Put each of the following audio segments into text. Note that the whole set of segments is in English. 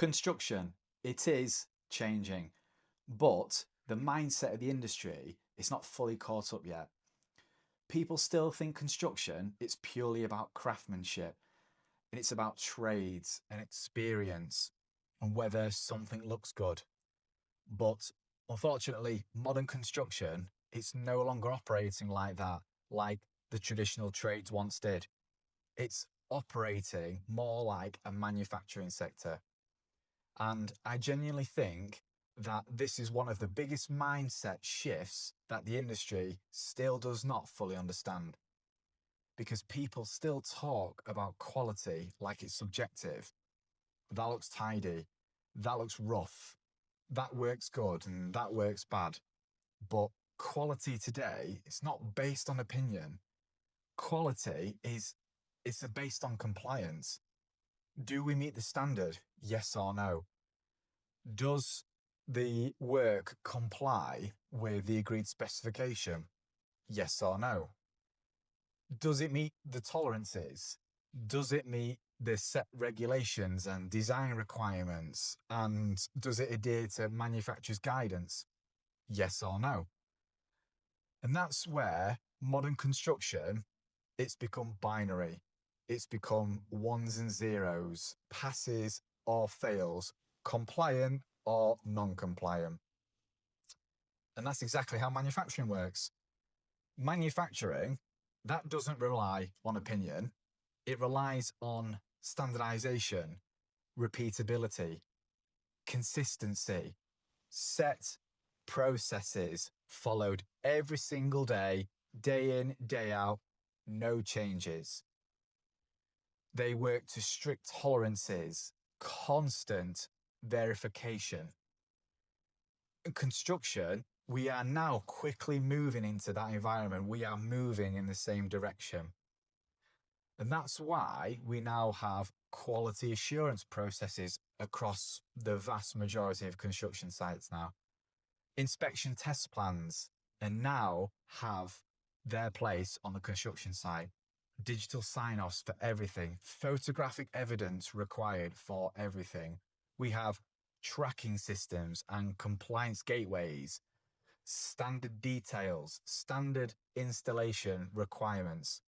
Construction, it is changing, but the mindset of the industry is not fully caught up yet. People still think construction, it's purely about craftsmanship and it's about trades and experience and whether something looks good. But unfortunately, modern construction, it's no longer operating like that, like the traditional trades once did. It's operating more like a manufacturing sector. And I genuinely think that this is one of the biggest mindset shifts that the industry still does not fully understand. Because people still talk about quality like it's subjective. That looks tidy, that looks rough, that works good and that works bad. But quality today, it's not based on opinion. Quality is it's based on compliance. Do we meet the standard? Yes or no? Does the work comply with the agreed specification? Yes or no? Does it meet the tolerances? Does it meet the set regulations and design requirements? And does it adhere to manufacturer's guidance? Yes or no? And that's where modern construction, it's become binary. It's become ones and zeros, passes or fails, compliant or non-compliant. And that's exactly how manufacturing works. Manufacturing, that doesn't rely on opinion. It relies on standardisation, repeatability, consistency, set processes followed every single day, day in, day out, no changes. They work to strict tolerances, constant verification. In construction, we are now quickly moving into that environment. We are moving in the same direction. And that's why we now have quality assurance processes across the vast majority of construction sites now. Inspection test plans and now have their place on the construction site. Digital sign-offs for everything, photographic evidence required for everything. We have tracking systems and compliance gateways, standard details, standard installation requirements,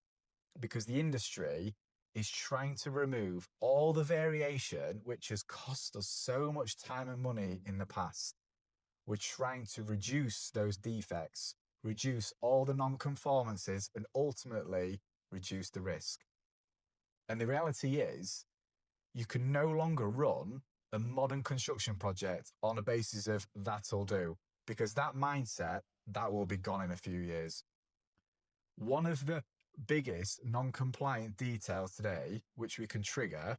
because the industry is trying to remove all the variation which has cost us so much time and money in the past. We're trying to reduce those defects, reduce all the non-conformances, and ultimately reduce the risk. And the reality is, you can no longer run a modern construction project on a basis of that'll do, because that mindset, that will be gone in a few years. One of the biggest non-compliant details today, which we can trigger,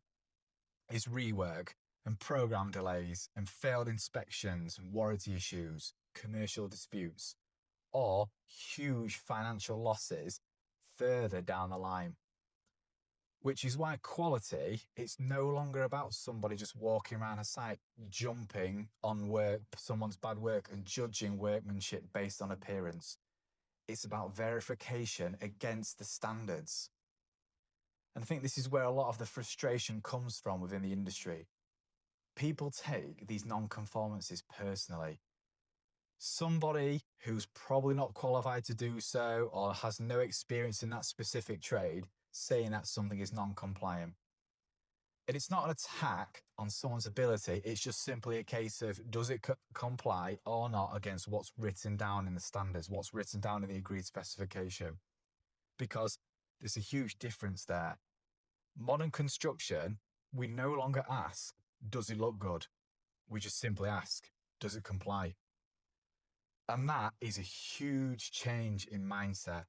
is rework and program delays and failed inspections and warranty issues, commercial disputes, or huge financial losses further down the line. Which is why quality, it's no longer about somebody just walking around a site, jumping on work, someone's bad work and judging workmanship based on appearance. It's about verification against the standards. And I think this is where a lot of the frustration comes from within the industry. People take these non-conformances personally. Somebody who's probably not qualified to do so or has no experience in that specific trade saying that something is non-compliant. And it's not an attack on someone's ability. It's just simply a case of, does it comply or not against what's written down in the standards, what's written down in the agreed specification? Because there's a huge difference there. Modern construction, we no longer ask, does it look good? We just simply ask, does it comply? And that is a huge change in mindset.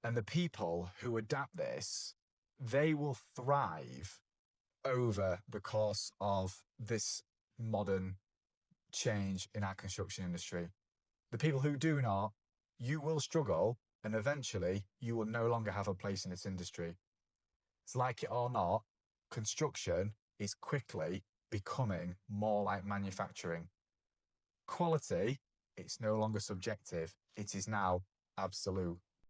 And the people who adapt this, they will thrive over the course of this modern change in our construction industry. The people who do not, you will struggle, and eventually you will no longer have a place in this industry. It's like it or not, construction is quickly becoming more like manufacturing. Quality, it's no longer subjective. It is now absolute.